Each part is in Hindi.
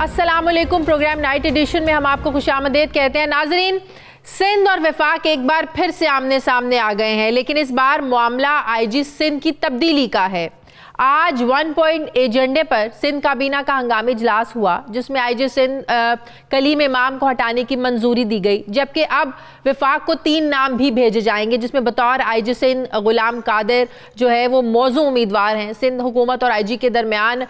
अस्सलामुअलैकुम। प्रोग्राम नाइट एडिशन में हम आपको खुशामदीद कहते हैं। नाजरीन, सिंध और वफाक एक बार फिर से आमने सामने आ गए हैं, लेकिन इस बार मामला आईजी सिंध की तब्दीली का है। आज 1 पॉइंट एजेंडे पर सिंध काबीना का हंगामी इजलास हुआ, जिसमें आईजी सिंध कलीम इमाम को हटाने की मंजूरी दी गई, जबकि अब वफाक को 3 नाम भी भेजे जाएंगे, जिसमें बतौर आईजी सिंध गुलाम कादिर जो है वो मौजू उम्मीदवार हैं। सिंध हुकूमत और आईजी के दरमियान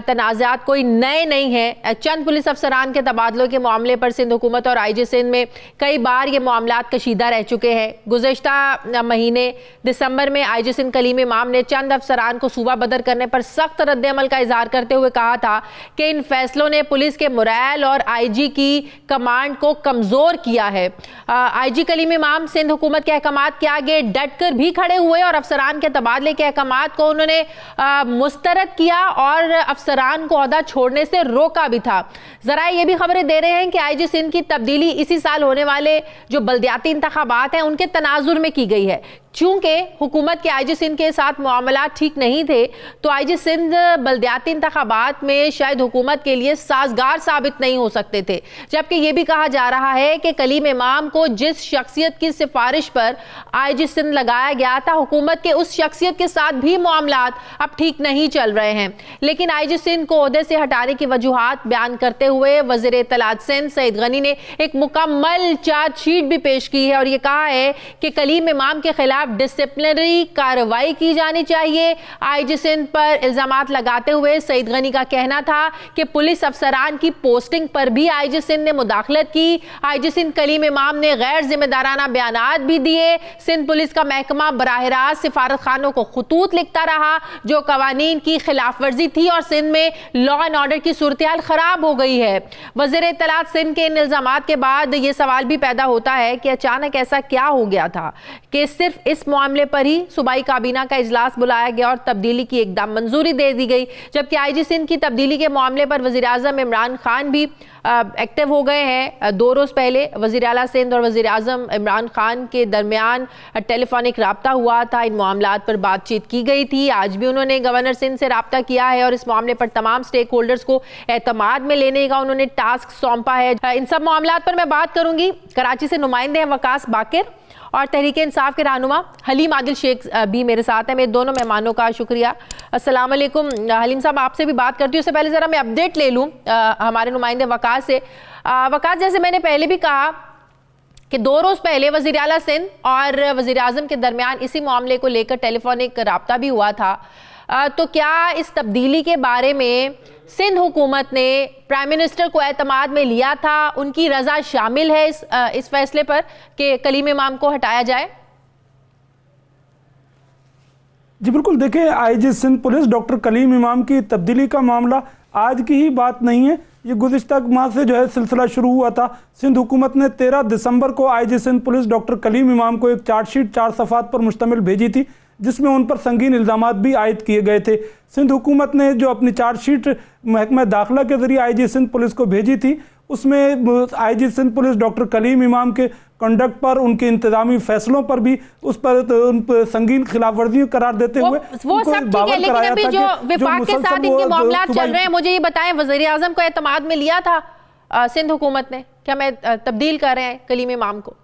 तनाज़ात कोई नए नहीं हैं। चंद पुलिस अफसरान के तबादलों के मामले पर सिंध हुकूमत और आईजी सिंध में कई बार ये मामलात कशीदा रह चुके हैं। गुज़श्ता महीने दिसंबर में आईजी सिंध कलीम इमाम ने चंद अफसरान को सूबा बदर करने पर सख्त रद्द-ए-अमल का इजहार करते हुए कहा था कि इन फैसलों ने पुलिस के मोरल और आईजी की कमांड को कमजोर किया है। आईजी कलीम इमाम सिंध हुकूमत के अहकामात के आगे डट कर भी खड़े हुए और अफसरान के तबादले के अहकामात को उन्होंने मुस्तरद किया और अफसरान को ओहदा छोड़ने से रोका भी था। जरा ये भी खबरें दे रहे हैं कि आईजी सिंध की तब्दीली इसी साल होने वाले जो बल्दियाती इंतखाबात हैं उनके तनाजुर में की गई है। चूंकि हुकूमत के आईजी सिंध के साथ मामला ठीक नहीं थे, तो आईजी सिंध बल्दियाती इंतखाबात में शायद हुकूमत के लिए साजगार साबित नहीं हो सकते थे। जबकि यह भी कहा जा रहा है कि कलीम इमाम को जिस शख्सियत की सिफारिश पर आईजी सिंध लगाया गया था, हुकूमत के उस शख्सियत के साथ भी मामलात अब ठीक नहीं चल रहे हैं। लेकिन आईजी सिंध को ओहदे से हटाने की वजूहात बयान करते हुए वज़ीर इत्तलात सिंध सईद गनी ने एक मुकम्मल चार्जशीट भी पेश की है और यह कहा है कि कलीम इमाम के खिलाफ डिसिप्लिनरी कार्रवाई की जानी चाहिए। आईजी सिंध पर इल्जामात लगाते हुए सईद गनी का कहना था कि पुलिस अफसरान की पोस्टिंग पर भी आईजी सिंध ने मुदाखलत की। आईजी सिंध कलीम इमाम ने गैर जिम्मेदाराना बयानात भी दिए। सिंध पुलिस का महकमा बराह रास्त सिफारत खानों को खतूत लिखता रहा जो कवानीन की खिलाफ वर्जी थी और सिंध में लॉ एंड ऑर्डर की सूरत हाल खराब हो गई है। वज़ीर इत्तलात सिंध के इन इल्जामात के बाद यह सवाल भी पैदा होता है कि अचानक ऐसा क्या हो गया था कि सिर्फ इस मामले पर ही सूबाई काबीना का इजलास बुलाया गया और तब्दीली की एकदम मंजूरी दे दी गई। जबकि आईजी सिंध की तब्दीली के मामले पर वज़ीर आज़म इमरान खान भी एक्टिव हो गए हैं। 2 रोज़ पहले वज़ीर आला सिंध और वज़ीर आज़म इमरान खान के दरमियान टेलीफोनिक राब्ता हुआ था। इन मामलात पर बातचीत की गई थी। आज भी उन्होंने गवर्नर सिंध से राब्ता किया है और इस मामले पर तमाम स्टेक होल्डर्स को एतमाद में लेने का उन्होंने टास्क सौंपा है। इन सब मामलात पर मैं बात करूंगी। कराची से नुमाइंदे हैं वकास बाकिर और तहरीक इंसाफ के रहनुमा हलीम आदिल शेख भी मेरे साथ हैं। मेरे दोनों मेहमानों का शुक्रिया। अस्सलाम वालेकुम। हलीम साहब, आपसे भी बात करती हूँ। उससे पहले ज़रा मैं अपडेट ले लूँ हमारे नुमाइंदे वकास से। वकास, जैसे मैंने पहले भी कहा कि 2 रोज़ पहले वज़ीर आला सिंध और वज़ीर आज़म के दरमियान इसी मामले को लेकर टेलीफोनिक राब्ता भी हुआ था। तो क्या इस तब्दीली के बारे में सिंध हुकूमत ने प्राइम मिनिस्टर को एतमाद में लिया था? उनकी रजा शामिल है इस फैसले पर कि कलीम इमाम को हटाया जाए? जी बिल्कुल। देखिए, IG Sindh police doctor Kaleem Imam की तब्दीली का मामला आज की ही बात नहीं है। ये गुज़िश्ता माह से जो है सिलसिला शुरू हुआ था। सिंध हुकूमत ने 13 दिसंबर को IG Sindh police doctor Kaleem Imam को एक चार्जशीट 4 सफ़ात पर मुश्तमिल भेजी थी, जिसमें उन पर संगीन इल्ज़ामात भी आयद किए गए थे। सिंध हुकूमत ने जो अपनी चार्जशीट महकमा दाखिला के जरिए आईजी सिंध पुलिस को भेजी थी, उसमें IG Sindh police doctor Kaleem Imam के कंडक्ट पर, उनके इंतजामी फैसलों पर भी उस पर उन पर संगीन खिलाफ वर्जी करार देते हुए वो सब ठीक है, लेकिन अभी जो विफाक के साथ इनके मामलात चल रहे हैं, मुझे ये बताएं, वज़ीर आज़म को एतमाद में लिया था सिंध हुकूमत ने? क्या मैं तब्दील कर रहे हैं कलीम इमाम को?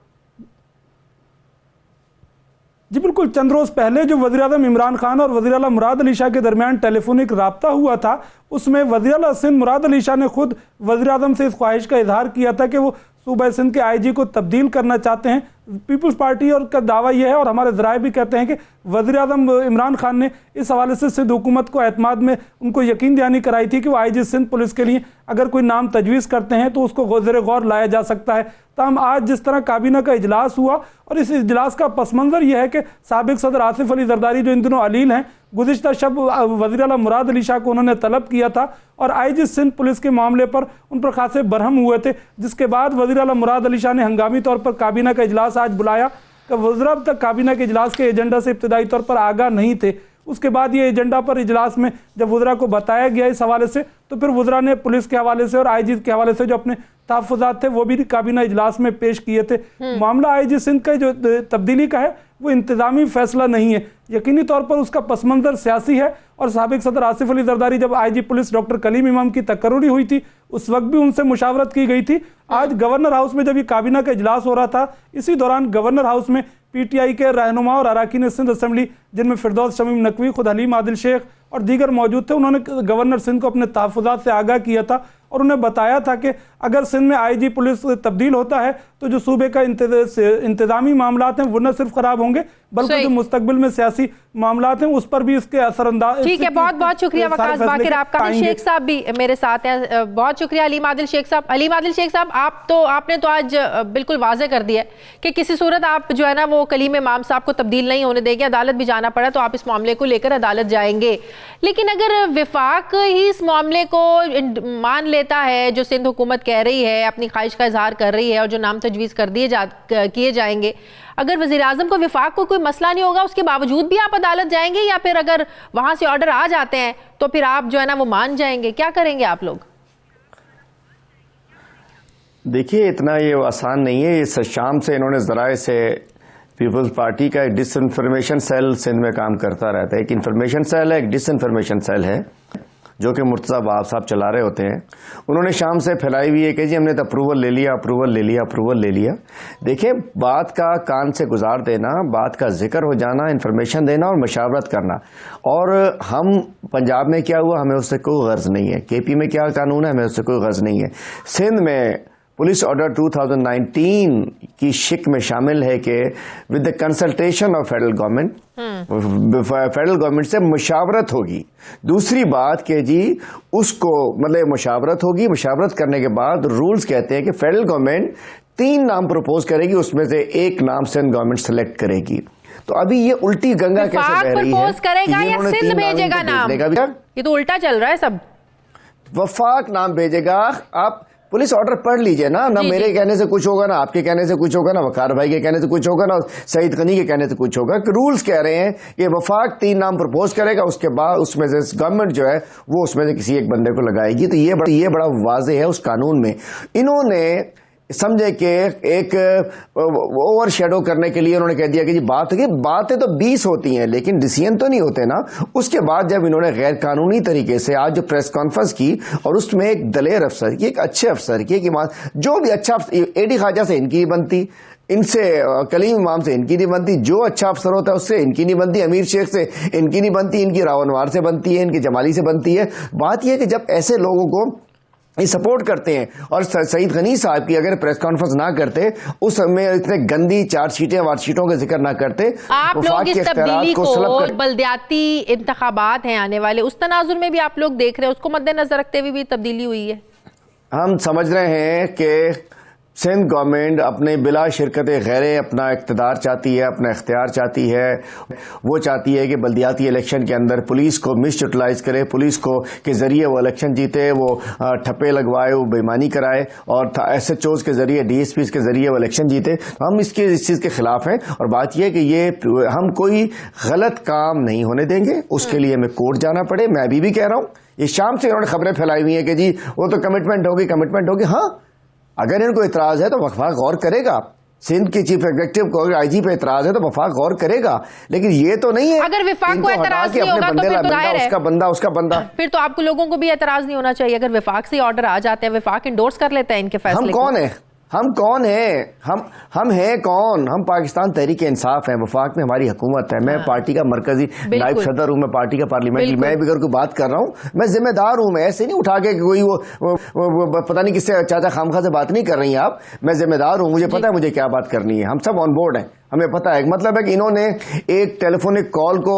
जी बिल्कुल। चंद रोज़ पहले जो वज़ीर आज़म इमरान खान और वज़ीर आला मुराद अली शाह के दरमियान टेलीफोनिक राब्ता हुआ था, उसमें वज़ीर आला सिंध मुराद अली शाह ने खुद वज़ीर आज़म से इस ख्वाहिश का इजहार किया था कि वो सूबा सिंध के आईजी को तब्दील करना चाहते हैं। पीपल्स पार्टी और का दावा यह है और हमारे ज़राए भी कहते हैं कि वज़ीर आज़म इमरान खान ने इस हवाले से सिंध हुकूमत को एतमाद में उनको यकीन दहानी कराई थी कि वो आईजी सिंध पुलिस के लिए अगर कोई नाम तजवीज़ करते हैं तो उसको ज़ेर गौर लाया जा सकता है। तमाम आज जिस तरह काबीना का इजलास हुआ और इस इजलास का पस मंज़र यह है कि साबिक़ सदर आसिफ अली जरदारी जो इन दिनों अलील हैं, गुज़िश्ता शब वज़ीर आला मुराद अली शाह को उन्होंने तलब किया था और आईजी सिंध पुलिस के मामले पर उन पर खासे बरहम हुए थे, जिसके बाद वज़ीर आला मुराद अली शाह ने हंगामी तौर पर काबीना का इजलास आज बुलाया। वज़ीर अब तक काबीना के इजलास के एजेंडा से इब्तदाई तौर पर आगाह नहीं थे। उसके बाद ये एजेंडा पर इजलास में जब वुज़रा को बताया गया इस हवाले से, तो फिर वुज़रा ने पुलिस के हवाले से और आईजी के हवाले से जो अपने तहफ़्फ़ुज़ात थे वो भी काबीना इजलास में पेश किए थे। मामला आईजी सिंध का जो तब्दीली का है वो इंतज़ामी फैसला नहीं है, यकीनी तौर पर उसका पसमंज़र सियासी है। और साबिक़ सदर आसिफ अली जरदारी जब IG police doctor Kaleem Imam की तकर्रुरी हुई थी उस वक्त भी उनसे मुशावरत की गई थी। आज गवर्नर हाउस में जब ये काबीना का इजलास हो रहा था, इसी दौरान गवर्नर हाउस में पीटीआई के रहनुमा और अराकीन सिंध असेंबली जिनमें फिरदौस शमीम नकवी, खुद हलीम आदिल शेख और दीगर मौजूद थे, उन्होंने गवर्नर सिंध को अपने तहफ़्फ़ुज़ात से आगाह किया था और उन्हें बताया था कि अगर सिंध में आईजी पुलिस तब्दील होता है तो जो सूबे का इंतज़ामी मामलात हैं वो न सिर्फ खराब होंगे बल्कि जो मुस्तकबिल में सियासी मामलात हैं उस पर भी इसके असरअंदाज। ठीक है, बहुत बहुत शुक्रिया वकास बाकिर आपका। शेख साहब भी मेरे साथ हैं, बहुत शुक्रिया। अलीम आदिल शेख साहब, अलीम आदिल शेख साहब, आपने तो आज बिल्कुल वाज़ेह कर दिया कि किसी सूरत आप जो है ना वो कलीम इमाम साहब को तब्दील नहीं होने देंगे, अदालत भी जाना पड़ा तो आप इस मामले को लेकर अदालत जाएंगे। लेकिन अगर विफाक ही इस मामले को मान लेता है जो सिंध हुकूमत कह रही है, अपनी ख्वाहिश का इजहार कर रही है और जो नाम तजवीज़ कर किए जाएंगे, अगर वज़ीर आज़म को विफाक को कोई मसला नहीं होगा उसके बावजूद भी आप अदालत जाएंगे, या फिर अगर वहां से ऑर्डर आ जाते हैं तो फिर आप जो है ना वो मान जाएंगे? क्या करेंगे आप लोग? देखिए, इतना ये आसान नहीं है। इस शाम से इन्होंने ज़राए से पीपल्स पार्टी का एक डिसइंफॉर्मेशन सेल सिंध में काम करता रहता है। एक इंफॉर्मेशन सेल है, एक डिसइंफॉर्मेशन सेल है जो कि मुर्तज़ा बाब साहब चला रहे होते हैं। उन्होंने शाम से फैलाई हुई है कि जी हमने तो अप्रूवल ले लिया, अप्रूवल ले लिया, अप्रूवल ले लिया। देखिए, बात का कान से गुजार देना, बात का जिक्र हो जाना, इन्फॉर्मेशन देना और मशावरत करना। और हम पंजाब में क्या हुआ हमें उससे कोई गर्ज नहीं है, केपी में क्या कानून है हमें उससे कोई गर्ज नहीं है। सिंध में पुलिस ऑर्डर 2019 की शिक में शामिल है कि with the consultation of federal government, federal government से मुशावरत होगी। दूसरी बात कि जी उसको मतलब मुशावरत होगी, मुशावरत करने के बाद रूल्स कहते हैं कि फेडरल गवर्नमेंट 3 नाम प्रपोज करेगी, उसमें से एक नाम सिंध गवर्नमेंट सेलेक्ट करेगी। तो अभी ये उल्टी गंगा कैसे बह रही है? करेगा या सिंध भेजेगा नाम? ये तो उल्टा चल रहा है सब। वफाक नाम भेजेगा। आप पुलिस ऑर्डर पढ़ लीजिए ना, ना मेरे कहने से कुछ होगा, ना आपके कहने से कुछ होगा, ना वकार भाई के कहने से कुछ होगा, ना सईद गनी के कहने से कुछ होगा। रूल्स कह रहे हैं कि वफाक 3 नाम प्रपोज करेगा, उसके बाद उसमें से गवर्नमेंट जो है वो उसमें से किसी एक बंदे को लगाएगी। तो ये बड़ा वाज़ेह है उस कानून में। इन्होंने समझे कि एक ओवर शेडो करने के लिए उन्होंने कह दिया कि जी बातें तो 20 होती हैं लेकिन डिसीजन तो नहीं होते ना। उसके बाद जब इन्होंने गैर कानूनी तरीके से आज जो प्रेस कॉन्फ्रेंस की और उसमें एक दलेर अफसर की, एक अच्छे अफसर की, जो भी अच्छा एडी ख्वाजा से इनकी बनती, इनसे कलीम इमाम से इनकी नहीं बनती, जो अच्छा अफसर होता है उससे इनकी नहीं बनती, अमीर शेख से इनकी नहीं बनती, इनकी रावनवार से बनती है, इनकी जमाली से बनती है। बात यह है कि जब ऐसे लोगों को ये सपोर्ट करते हैं और सईद गनी साहब की अगर प्रेस कॉन्फ्रेंस ना करते, उस समय इतने गंदी वार्डशीटों का जिक्र ना करते, आप लोग इस तब्दीली को बल्दियाती इंतखाबात हैं आने वाले, उस तनाजुर में भी आप लोग देख रहे हैं, उसको मद्देनजर रखते हुए भी तब्दीली हुई है? हम समझ रहे हैं कि सिंध गवर्नमेंट अपने बिला शिरकत गैरे अपना इक़्तिदार चाहती है, अपना इख्तियार चाहती है। वो चाहती है कि बल्दियाती इलेक्शन के अंदर पुलिस को मिस यूटिलाइज करे, पुलिस को के ज़रिए वो इलेक्शन जीते, वो ठप्पे लगवाए, वो बेईमानी कराए और SHOs के ज़रिए, DSPs के ज़रिए वो इलेक्शन जीते। हम इस चीज़ के खिलाफ हैं और बात यह है कि ये हम कोई गलत काम नहीं होने देंगे। उसके लिए हमें कोर्ट जाना पड़े। मैं अभी भी कह रहा हूँ, ये शाम से इन्होंने खबरें फैलाई हुई हैं कि जी वो तो कमिटमेंट होगी। हाँ, अगर इनको इतराज है तो वफाक गौर करेगा। सिंध के चीफ एग्जीक्यूटिव को आईजी पे इतराज है तो वफाक गौर करेगा, लेकिन ये तो नहीं है अगर विफाक को एतराज नहीं होगा तो फिर तो जाहिर है उसका बंदा फिर तो आपको लोगों को भी एतराज नहीं होना चाहिए। अगर विफाक से ऑर्डर आ जाते हैं, विफाक इंडोर्स कर लेते हैं इनके फैसले। हम कौन है? हम हैं कौन? हम पाकिस्तान तहरीक इंसाफ है, वफाक में हमारी हुकूमत है। मैं पार्टी का मरकजी नायब सदर हूँ, मैं पार्टी का पार्लियामेंट्री, मैं भी अगर कोई बात कर रहा हूँ मैं जिम्मेदार हूँ। मैं ऐसे नहीं उठा के कोई वो पता नहीं किससे चाचा खामखा से बात नहीं कर रही हैं आप। मैं जिम्मेदार हूँ, मुझे पता है मुझे क्या बात करनी है। हम सब ऑन बोर्ड हैं, हमें पता है। मतलब है कि इन्होंने एक टेलीफोनिक कॉल को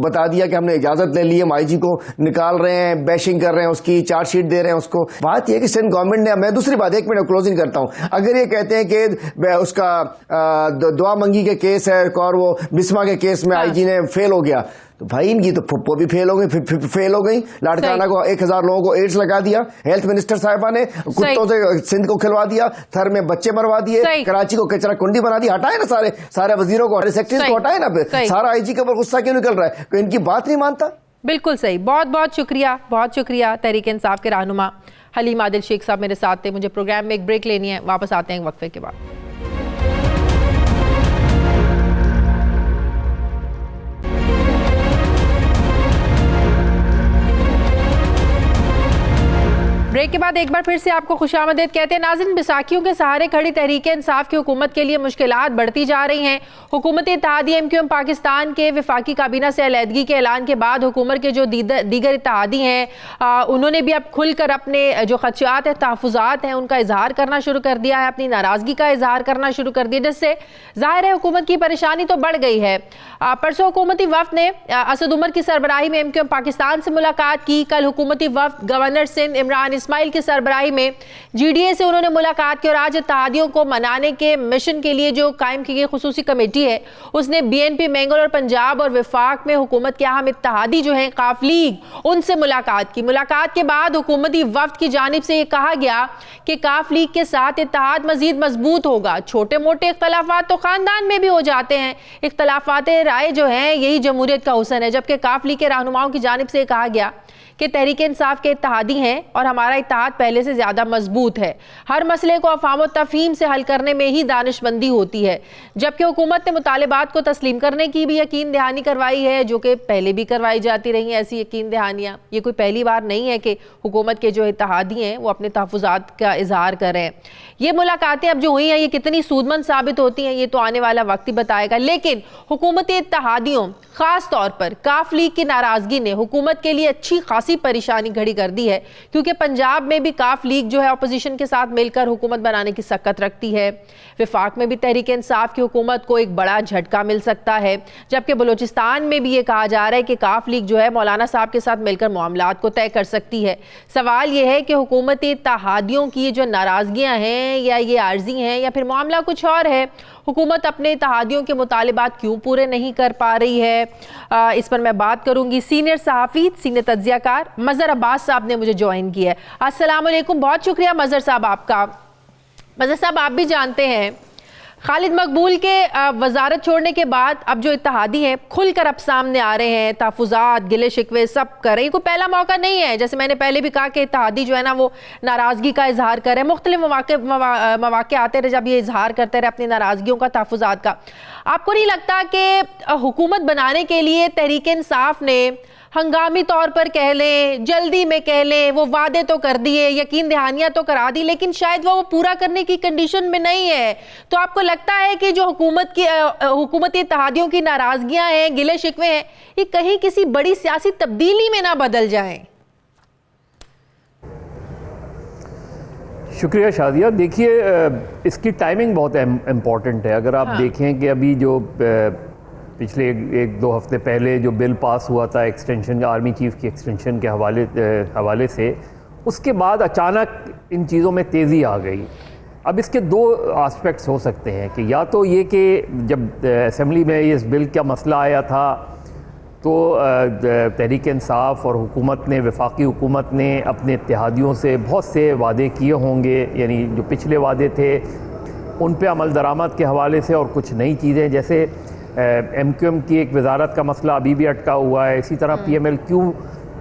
बता दिया कि हमने इजाजत ले ली है, आईजी को निकाल रहे हैं, बैशिंग कर रहे हैं, उसकी चार्जशीट दे रहे हैं उसको। बात यह कि सिंध गवर्नमेंट ने, मैं दूसरी बात 1 मिनट क्लोजिंग करता हूं, अगर ये कहते हैं कि उसका दुआ मंगी के केस है और वो बिस्मा के केस में आईजी ने फेल हो गया, तो भाई इनकी तो फुप्पो भी फेल हो गई, फेल हो गई। लाड़काना को 1000 लोगों को एड्स लगा दिया, हेल्थ मिनिस्टर साहिबा ने कुत्तों से सिंध को खिलवा दिया, थर में बच्चे मरवा दिए, कराची को कचरा कुंडी बना दी। हटाए ना सारे वजीरों को, सेक्रेटरीज को हटाए ना। सारा आईजी के ऊपर गुस्सा क्यों निकल रहा है? इनकी बात नहीं मानता। बिल्कुल सही, बहुत बहुत शुक्रिया तहरीक इंसाफ के रहनुमा हलीम आदिल शेख साहब मेरे साथ थे। मुझे प्रोग्राम में एक ब्रेक लेनी है, वापस आते हैं वक्फे के बाद। ब्रेक के बाद एक बार फिर से आपको खुशामदीद कहते हैं। नाज़रीन, बैसाखियों के सहारे खड़ी तहरीक इंसाफ की हुकूमत के लिए मुश्किलात बढ़ती जा रही हैं। हुकूमती इत्तेहादी MQM पाकिस्तान के वफाकी काबीना से अलहदगी के ऐलान के बाद हुकूमत के जो दीगर इत्तेहादी हैं उन्होंने भी अब खुलकर अपने जो खदशात हैं, तहफ़्फ़ुज़ात हैं, उनका इजहार करना शुरू कर दिया है, अपनी नाराज़गी का इजहार करना शुरू कर दिया, जिससे ज़ाहिर है हुकूमत की परेशानी तो बढ़ गई है। परसों हुकूमती वफ़द ने असद उमर की सरबराही में MQM पाकिस्तान से मुलाकात की। कल हुकूमती वफ़द गवर्नर सिंध इमरान इस्माइल की सरबराही में GDA से उन्होंने मुलाकात की और आज इत्तेहादियों को मनाने के मिशन के लिए जो कायम की गई खुसूसी कमेटी है उसने BNP मैंगलोर, पंजाब और वफाक में हुकूमत के अहम इत्तेहादी जो हैं काफ लीग, उनसे मुलाकात की। मुलाकात के बाद हुकूमती वफ़द की जानिब से ये कहा गया कि काफ लीग के साथ इत्तेहाद मजीद मजबूत होगा। छोटे मोटे इख्तलाफात तो खानदान में भी हो जाते हैं, इख्तलाफात राय जो हैं यही जमहूरियत का हुस्न है। जबकि काफ लीग के रहनुमाओं की जानिब से कहा गया कि तहरीक इंसाफ के इत्तेहादी हैं और हमारा इत्तेहाद पहले से ज़्यादा मजबूत है। हर मसले को अफ़ाम व तफ़हीम से हल करने में ही दानिशमंदी होती है। जबकि हुकूमत ने मुतालिबात को तस्लीम करने की भी यकीन दहानी करवाई है, जो कि पहले भी करवाई जाती रही हैं ऐसी यकीन दहानियाँ। ये कोई पहली बार नहीं है कि हुकूमत के जो इत्तेहादी हैं वो अपने तहफ़्फ़ुज़ात का इजहार करें। ये मुलाकातें अब जो हुई हैं ये कितनी सूदमंद साबित होती हैं ये तो आने वाला वक्त ही बताएगा। लेकिन हुकूमती इत्तेहादियों, ख़ास तौर पर काफ लीग की नाराज़गी ने हुकूमत के लिए अच्छी खासी परेशानी खड़ी कर दी है, क्योंकि पंजाब में भी काफ लीग जो है अपोजिशन के साथ मिलकर हुकूमत बनाने की सकत रखती है। वफाक में भी तहरीक इंसाफ की हुकूमत को एक बड़ा झटका मिल सकता है। जबकि बलूचिस्तान में भी ये कहा जा रहा है कि काफ लीग जो है मौलाना साहब के साथ मिलकर मामलात को तय कर सकती है। सवाल यह है कि हुकूमती इत्तेहादियों की जो नाराज़गियाँ हैं या ये आर्जी हैं या फिर मामला कुछ और है, हुकूमत अपने इत्तेहादियों के मुतालिबात क्यों पूरे नहीं कर पा रही है। इस पर मैं बात करूंगी। सीनियर सहाफ़ी, सीनियर तज्ज़ियाकार मज़हर अब्बास साहब ने मुझे ज्वाइन किया है। अस्सलाम वालेकुम, बहुत शुक्रिया मज़हर साहब आपका। मज़हर साहब, आप भी जानते हैं खालिद मकबूल के वजारत छोड़ने के बाद अब जो इत्तेहादी हैं खुलकर अब सामने आ रहे हैं, तहफ़्फ़ुज़ात, गिले शिकवे सब कर रहे हैं। कोई पहला मौका नहीं है, जैसे मैंने पहले भी कहा कि इत्तेहादी जो है ना वो नाराज़गी का इजहार कर रहे हैं। मुख्तलिफ मौक़े आते रहे जब ये इजहार करते रहे अपनी नाराज़गियों का, तहफ़्फ़ुज़ात का। आपको नहीं लगता कि हुकूमत बनाने के लिए तहरीक इंसाफ ने हंगामी तौर पर कह लें, जल्दी में कह लें, वो वादे तो कर दिए, यकीन दहानियां तो करा दी, लेकिन शायद वो पूरा करने की कंडीशन में नहीं है? तो आपको लगता है कि जो हुकूमती इत्तेहादियों की नाराज़गियां हैं, गिले शिकवे हैं, ये कहीं किसी बड़ी सियासी तब्दीली में ना बदल जाएं? शुक्रिया शादिया। देखिए, इसकी टाइमिंग बहुत इम्पॉर्टेंट है। अगर आप देखें कि अभी जो पिछले एक दो हफ्ते पहले जो बिल पास हुआ था एक्सटेंशन का, आर्मी चीफ की एक्सटेंशन के हवाले से, उसके बाद अचानक इन चीज़ों में तेज़ी आ गई। अब इसके दो एस्पेक्ट्स हो सकते हैं कि या तो ये कि जब असेंबली में इस बिल का मसला आया था तो तहरीक इंसाफ और हुकूमत ने, वफाकी हुकूमत ने अपने इत्तेहादियों से बहुत से वादे किए होंगे, यानी जो पिछले वादे थे उन पे अमल दरामद के हवाले से और कुछ नई चीज़ें, जैसे MQM की एक वजारत का मसला अभी भी अटका हुआ है। इसी तरह PMLQ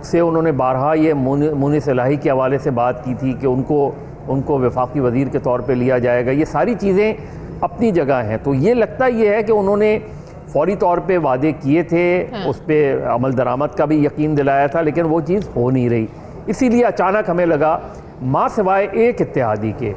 से उन्होंने बारहा ये मुनीस इलाही के हवाले से बात की थी कि उनको वफाकी वज़ीर के तौर पे लिया जाएगा। ये सारी चीज़ें अपनी जगह हैं। तो ये लगता ये है कि उन्होंने फौरी तौर पे वादे किए थे, उस पर अमल दरामद का भी यकीन दिलाया था, लेकिन वो चीज़ हो नहीं रही। इसीलिए अचानक हमें लगा, माँ सिवाय एक इत्तेहादी के,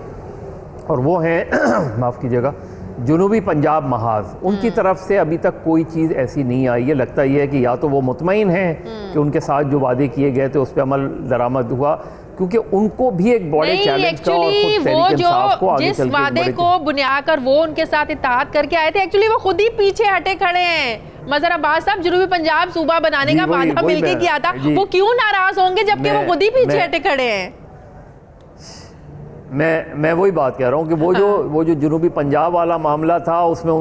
और वो हैं माफ़ कीजिएगा, जुनूबी पंजाब महाज, उनकी तरफ से अभी तक कोई चीज़ ऐसी नहीं आई है। लगता यह है कि या तो वो मुतमईन हैं कि उनके साथ जो वादे किए गए थे उस पर अमल दरामद हुआ, क्योंकि उनको भी एक बड़े चैलेंज का, और वो जो जिस वादे को बुनियाकर वो उनके साथ इत्तेहाद करके आए थे, एक्चुअली वो खुद ही पीछे हटे खड़े हैं। मज़हर अब्बास साहब, जुनूबी पंजाब सूबा बनाने का वादा मिलके किया था, वो क्यों नाराज होंगे जबकि वो खुद ही पीछे हटे खड़े हैं? मैं वही बात कह रहा हूँ कि वो जो जुनूबी पंजाब वाला मामला था उसमें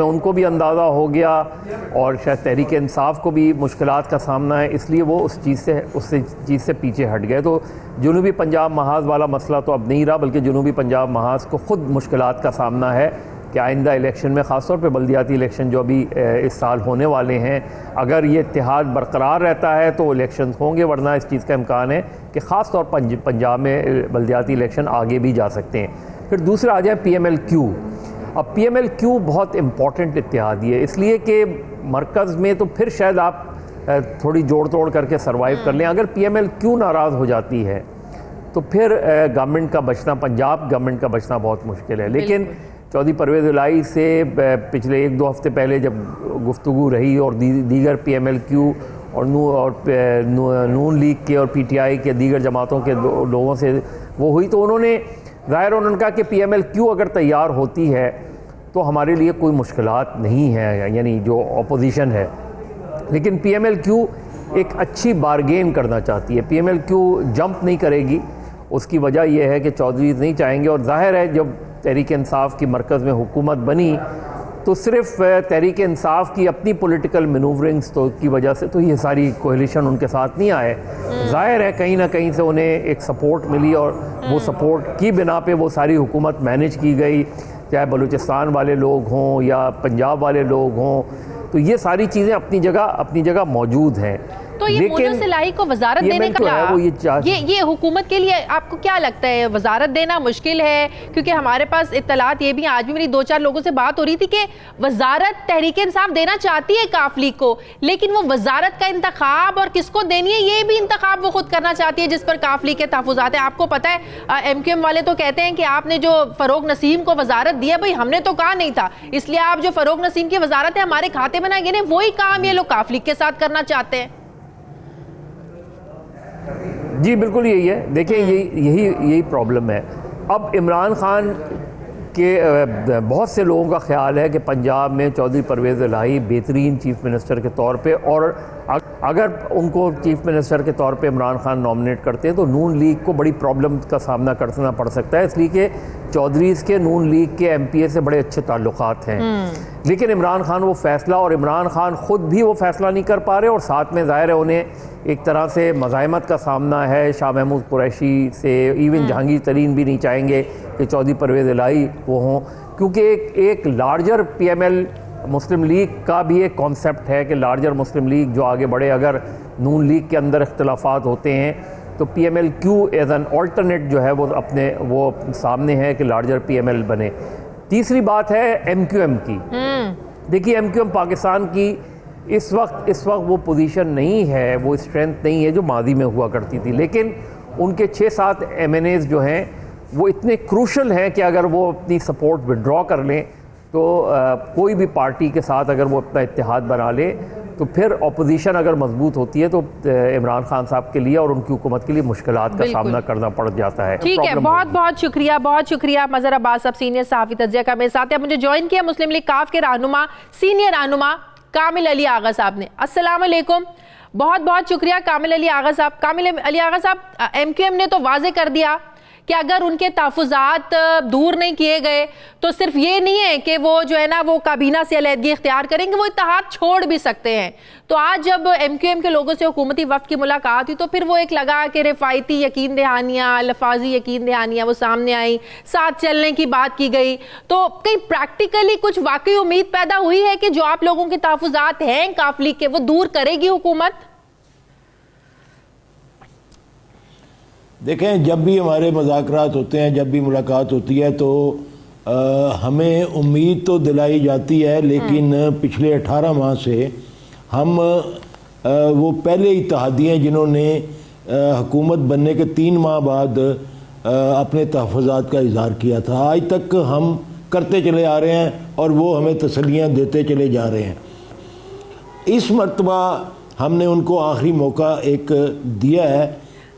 उनको भी अंदाज़ा हो गया और शायद तहरीक इंसाफ को भी मुश्किलात का सामना है, इसलिए वो उस चीज़ से पीछे हट गए। तो जुनूबी पंजाब महाज वाला मसला तो अब नहीं रहा, बल्कि जुनूबी पंजाब महाज को ख़ुद मुश्किलात का सामना है कि आइंदा इलेक्शन में, ख़ासतौर पे बल्दियाती इलेक्शन जो अभी इस साल होने वाले हैं, अगर ये इत्तेहाद बरकरार रहता है तो इलेक्शन होंगे, वरना इस चीज़ का इम्कान है कि ख़ास तौर पर पंजाब में बल्दियाती इलेक्शन आगे भी जा सकते हैं। फिर दूसरा आ जाए PMLQ। अब PMLQ बहुत इम्पॉर्टेंट इत्तेहादी है, इसलिए कि मरकज़ में तो फिर शायद आप थोड़ी जोड़ तोड़ करके सर्वाइव कर लें। अगर PMLQ नाराज़ हो जाती है तो फिर गवर्नमेंट का बचना, पंजाब गवर्नमेंट का बचना बहुत मुश्किल है। लेकिन चौधरी परवेज़ इलाही से पिछले 1-2 हफ्ते पहले जब गुफ्तगू रही और दीगर PMLQ और नून लीग के और PTI के दीगर जमातों के लोगों से वो हुई, तो उन्होंने कहा कि PMLQ अगर तैयार होती है तो हमारे लिए कोई मुश्किलात नहीं है, यानी जो अपोजिशन है। लेकिन PMLQ एक अच्छी बारगेन करना चाहती है, PMLQ जंप नहीं करेगी। उसकी वजह यह है कि चौधरी नहीं चाहेंगे, और जाहिर है जब तहरीक इंसाफ की मरकज़ में हुकूमत बनी तो सिर्फ तहरीक इंसाफ की अपनी पॉलिटिकल मैनूवरिंग्स तो की वजह से तो ये सारी कोलिशन उनके साथ नहीं आए। जाहिर है कहीं ना कहीं से उन्हें एक सपोर्ट मिली और वो सपोर्ट की बिना पे वो सारी हुकूमत मैनेज की गई, चाहे बलूचिस्तान वाले लोग हों या पंजाब वाले लोग हों। तो ये सारी चीज़ें अपनी जगह मौजूद हैं। तो ये मोजस इलाही को वजारत देने का ये हुकूमत के लिए आपको क्या लगता है, वजारत देना मुश्किल है? क्योंकि हमारे पास इत्तलात ये भी, आज भी मेरी 2-4 लोगों से बात हो रही थी कि वजारत तहरीक इंसाफ देना चाहती है काफ लीग को, लेकिन वो वजारत का इंतखाब और किसको देनी है ये भी इंतखाब वो खुद करना चाहती है, जिस पर काफ लीग के तहफ़्फ़ुज़ात हैं। आपको पता है MQM वाले तो कहते हैं कि आपने जो फ़रोग नसीम को वजारत दिया, भाई हमने तो कहा नहीं था, इसलिए आप जो फ़रोग नसीम की वजारत है हमारे खाते में ना गिने, वही काम ये लोग काफ लीग के साथ करना चाहते हैं। जी बिल्कुल यही है। देखिए यही प्रॉब्लम है। अब इमरान खान के बहुत से लोगों का ख्याल है कि पंजाब में चौधरी परवेज़ इलाही बेहतरीन चीफ़ मिनिस्टर के तौर पे, और अगर उनको चीफ़ मिनिस्टर के तौर पे इमरान खान नॉमिनेट करते हैं तो नून लीग को बड़ी प्रॉब्लम का सामना करना पड़ सकता है, इसलिए कि चौधरीज़ के नून लीग के MPA से बड़े अच्छे ताल्लुकात हैं। लेकिन इमरान खान वो फ़ैसला, और इमरान खान ख़ुद भी वो फ़ैसला नहीं कर पा रहे, और साथ में ज़ाहिर है उन्हें एक तरह से मज़ाहमत का सामना है शाह महमूद कुरैशी से। इवन जहांगीर तरीन भी नहीं चाहेंगे कि चौधरी परवेज़ इलाही वो हों, क्योंकि एक लार्जर PML मुस्लिम लीग का भी एक कॉन्सेप्ट है कि लार्जर मुस्लिम लीग जो आगे बढ़े। अगर नून लीग के अंदर इख्तलाफात होते हैं तो PMLQ एज एन ऑल्टरनेट जो है वो सामने है कि लार्जर PML बने। तीसरी बात है MQM की। देखिए MQM पाकिस्तान की इस वक्त वो पोजीशन नहीं है, वो स्ट्रेंथ नहीं है जो माजी में हुआ करती थी, लेकिन उनके 6-7 MNAs जो हैं वो इतने क्रूशल हैं कि अगर वो अपनी सपोर्ट विड्रॉ कर लें तो कोई भी पार्टी के साथ अगर वो अपना इत्तेहाद बना ले तो फिर अपोजिशन अगर मजबूत होती है तो इमरान खान साहब के लिए और उनकी हुकूमत के लिए मुश्किलात का सामना करना पड़ जाता है। ठीक है, बहुत शुक्रिया मजहर अब्बास साहब, सीनियर सहाफ़ी तज्ज़िया का मेरे साथ है। मुझे ज्वाइन किया मुस्लिम लीग काफ के रहनुमा, सीनियर रहनुमा कामिल अली आगा साहब ने। अस्सलाम वालेकुम, बहुत शुक्रिया कामिल अली आगा साहब। कामिल अली आगा साहब, MQM ने तो वाजे कर दिया कि अगर उनके तहफ़्फ़ुज़ात दूर नहीं किए गए तो सिर्फ ये नहीं है कि वो जो है ना वो काबीना से अलहदगी इख्तियार करेंगे, वो इत्तेहाद छोड़ भी सकते हैं। तो आज जब MQM के लोगों से हुकूमती वफ़द की मुलाकात हुई तो फिर वो एक लगा कि रिफ़ायती यकीन दहानियाँ, लफाजी यकीन दहानियाँ वो सामने आई, साथ चलने की बात की गई। तो कहीं प्रैक्टिकली कुछ वाकई उम्मीद पैदा हुई है कि जो आप लोगों के तहफ़्फ़ुज़ात हैं काफ लीग के, वो दूर करेगी हुकूमत? देखें, जब भी हमारे मुज़ाकरात होते हैं, जब भी मुलाकात होती है तो हमें उम्मीद तो दिलाई जाती है, लेकिन पिछले 18 माह से हम वो पहले इत्तेहादी हैं जिन्होंने हुकूमत बनने के 3 माह बाद अपने तहफ़्फ़ुज़ात का इज़हार किया था। आज तक हम करते चले आ रहे हैं और वो हमें तसल्लियाँ देते चले जा रहे हैं। इस मरतबा हमने उनको आखिरी मौका एक दिया है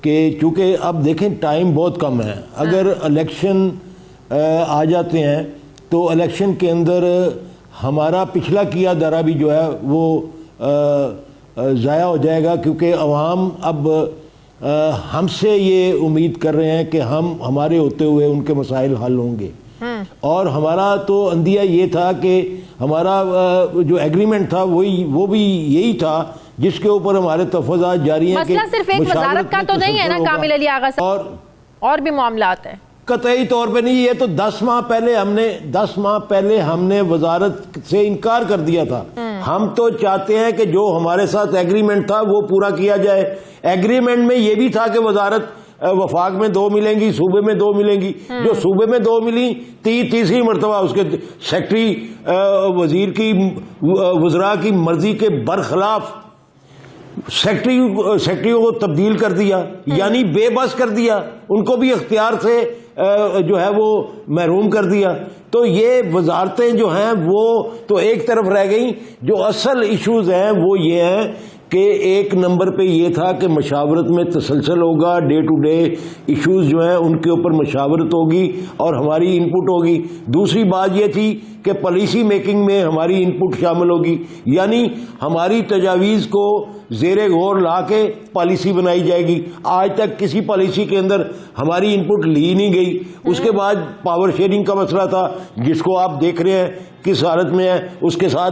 कि चूँकि अब देखें टाइम बहुत कम है, अगर इलेक्शन आ जाते हैं तो इलेक्शन के अंदर हमारा पिछला किया दरा भी जो है वो ज़ाया हो जाएगा, क्योंकि अवाम अब हमसे ये उम्मीद कर रहे हैं कि हम हमारे होते हुए उनके मसाइल हल होंगे। और हमारा तो अंदिया ये था कि हमारा जो एग्रीमेंट था वो भी यही था जिसके ऊपर हमारे तफाज़ात जारी हैं। मसला सिर्फ एक वजारत का तो नहीं है ना कामिल अली आगा साहब, और भी मामलात हैं। कतई तौर पे नहीं, ये तो 10 माह पहले हमने वजारत से इनकार कर दिया था। हम तो चाहते हैं कि जो हमारे साथ एग्रीमेंट था वो पूरा किया जाए। एग्रीमेंट में ये भी था कि वजारत वफाक में 2 मिलेंगी, सूबे में 2 मिलेंगी। जो सूबे में 2 मिली, तीसरी मरतबा उसके सेक्रेटरी वजीर की वज़रा की मर्जी के बरखिलाफ सेक्रेटरियों को तब्दील कर दिया, यानी बेबस कर दिया, उनको भी इख्तियार से जो है वो महरूम कर दिया। तो ये वजारतें जो हैं वो तो एक तरफ रह गई। जो असल इश्यूज हैं वो ये हैं कि एक नंबर पे ये था कि मशावरत में तसलसल होगा, डे टू डे इश्यूज जो हैं उनके ऊपर मशावरत होगी और हमारी इनपुट होगी। दूसरी बात ये थी कि पॉलिसी मेकिंग में हमारी इनपुट शामिल होगी, यानी हमारी तजावीज़ को ज़ेरे गौर ला के पॉलिसी बनाई जाएगी। आज तक किसी पॉलिसी के अंदर हमारी इनपुट ली नहीं गई। उसके बाद पावर शेयरिंग का मसला था, जिसको आप देख रहे हैं किस हालत में है। उसके साथ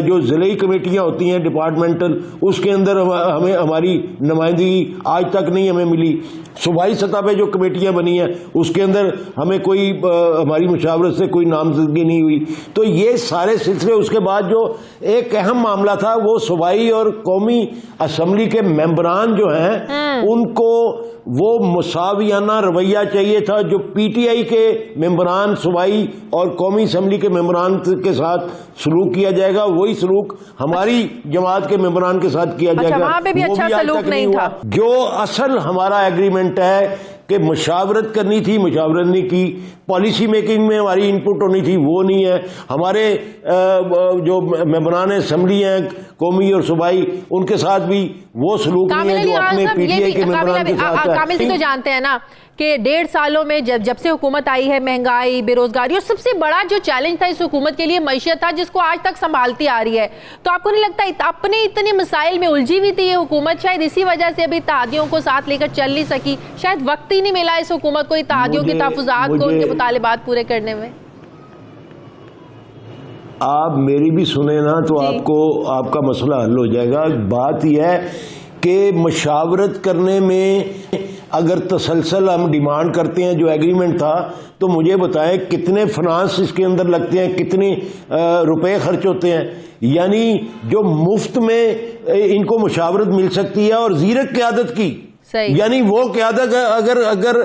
जो ज़िले कमेटियाँ होती हैं डिपार्टमेंटल, उसके अंदर हमें हमारी नुमाइंदगी आज तक नहीं हमें मिली। सूबाई सतह पे जो कमेटियाँ बनी हैं उसके अंदर हमें कोई हमारी मुशावरत से कोई नामजदगी नहीं हुई। तो ये सारे सिलसिले, उसके बाद जो एक अहम मामला था वो सूबाई और कौमी असम्बली के मेंबरान जो हैं उनको वो मुसावियाना रवैया चाहिए था। जो पीटीआई के मेंबरान सूबाई और कौमी असम्बली के मेंबरान के साथ सलूक किया जाएगा, वही सलूक हमारी जमात के मेंबरान के साथ किया जाएगा। वहाँ पे भी अच्छा सलूक नहीं था। जो असल हमारा एग्रीमेंट है कि मुशावरत करनी थी, मुशावरत नहीं की। पॉलिसी मेकिंग में हमारी इनपुट होनी थी, वो नहीं है। हमारे जो मेंबरान असम्बली हैं कौमी और सूबाई, उनके साथ भी वो सलूक नहीं है जो अपने पीटीआई के मेंबरान के साथ है। कामिल जी तो जानते हैं ना कि 1.5 सालों में जब से हुकूमत आई है, महंगाई, बेरोजगारी और सबसे बड़ा जो चैलेंज था इस हुकूमत के लिए मईशत था, जिसको आज तक संभालती आ रही है। तो आपको नहीं लगता अपने इतने मसाइल में उलझी हुई थी ये हुकूमत, शायद इसी वजह से अभी इत्तेहादियों को साथ लेकर चल नहीं सकी? शायद वक्त ही नहीं मिला इस हुकूमत को इत्तेहादियों के तहफ़्फ़ुज़ात को, उनके मुतालिबात पूरे करने में। आप मेरी भी सुने ना तो आपको आपका मसला हल हो जाएगा। बात यह है कि मशावरत करने में अगर तसलसल हम डिमांड करते हैं, जो एग्रीमेंट था, तो मुझे बताएं कितने फाइनेंस इसके अंदर लगते हैं, कितने रुपए खर्च होते हैं। यानी जो मुफ्त में इनको मशावरत मिल सकती है और ज़ीरक क़यादत की, यानी वो क़यादत अगर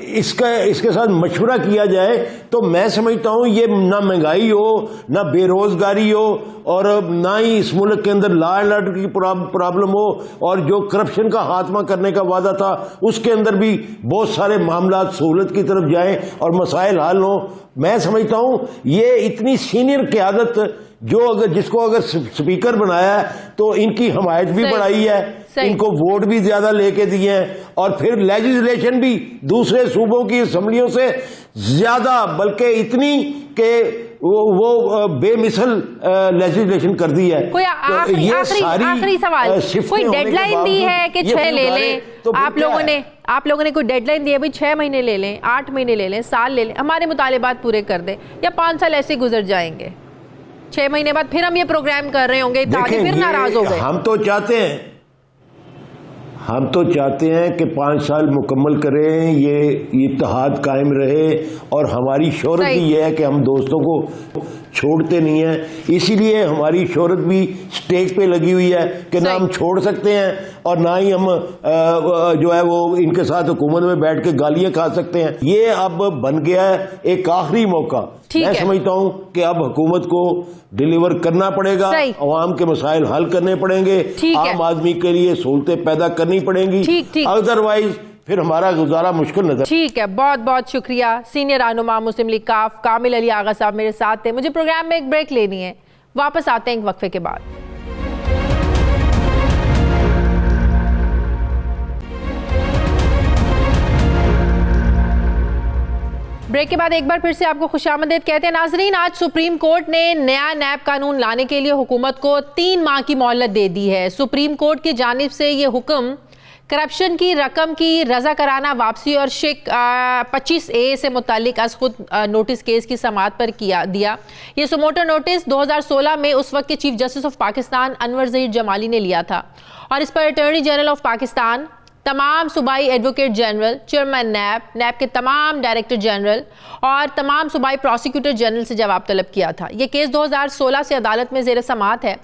इसके साथ मशवरा किया जाए तो मैं समझता हूँ ये ना महंगाई हो, ना बेरोजगारी हो, और ना ही इस मुल्क के अंदर लॉ एंड ऑर्डर की प्रॉब्लम हो, और जो करप्शन का खात्मा करने का वादा था उसके अंदर भी बहुत सारे मामला सहूलत की तरफ जाएं और मसाइल हल हों। मैं समझता हूँ ये इतनी सीनियर क़यादत जिसको अगर स्पीकर बनाया है तो इनकी हमायत भी बढ़ाई है, इनको वोट भी ज्यादा लेके दिए हैं, और फिर लेजिस्लेशन भी दूसरे सूबों की असम्बलियों से ज्यादा, बल्कि इतनी के वो बेमिसल लेजिस्लेशन कर दी है। कोई आखिरी सवाल, कोई डेडलाइन दी है कि 6 ले लें? तो आप लोगों ने कोई डेडलाइन दी है भाई 6 महीने ले लें, 8 महीने ले लें, साल ले लें, हमारे मुतालिबात पूरे कर दें, या 5 साल ऐसे गुजर जाएंगे? 6 महीने बाद फिर हम ये प्रोग्राम कर रहे होंगे, फिर नाराज हो गए। हम तो चाहते हैं कि 5 साल मुकम्मल करें, ये इत्तेहाद कायम रहे, और हमारी शोहरत भी ये है कि हम दोस्तों को छोड़ते नहीं हैं। इसीलिए हमारी शोहरत भी स्टेज पे लगी हुई है कि ना हम छोड़ सकते हैं और ना ही हम जो है वो इनके साथ हुकूमत में बैठ के गालियां खा सकते हैं। ये अब बन गया है एक आखिरी मौका। मैं समझता हूं कि अब हुकूमत को डिलीवर करना पड़ेगा, अवाम के मसाइल हल करने पड़ेंगे, आम आदमी के लिए सहूलतें पैदा करनी पड़ेंगी, अदरवाइज फिर हमारा गुजारा मुश्किल नजर। ठीक है, बहुत बहुत शुक्रिया। सीनियर रहनुमा मुस्लिम लीग काफ कामिल अली आगा साहब मेरे साथ थे। मुझे प्रोग्राम में एक ब्रेक लेनी है, वापस आते हैं एक वक्फे के बाद। ब्रेक के बाद एक बार फिर से आपको खुशामदीद कहते हैं। नाजरीन, आज सुप्रीम कोर्ट ने नया नैब कानून लाने के लिए हुकूमत को 3 माह की मोहलत दे दी है। सुप्रीम कोर्ट की जानिब से ये हुक्म करप्शन की रकम की रजा कराना वापसी और शेख 25A से मुतालिक अज खुद नोटिस केस की समाअत पर दिया। ये सुमोटो नोटिस 2016 में उस वक्त के chief justice of Pakistan Anwar Zaheer Jamali ने लिया था और इस पर अटॉर्नी जनरल ऑफ पाकिस्तान, तमाम सूबाई एडवोकेट जनरल, चेयरमैन नैब के तमाम डायरेक्टर जनरल और तमाम सूबाई प्रोसिक्यूटर जनरल से जवाब तलब किया था। ये केस 2016 से अदालत में ज़ेर समाअत है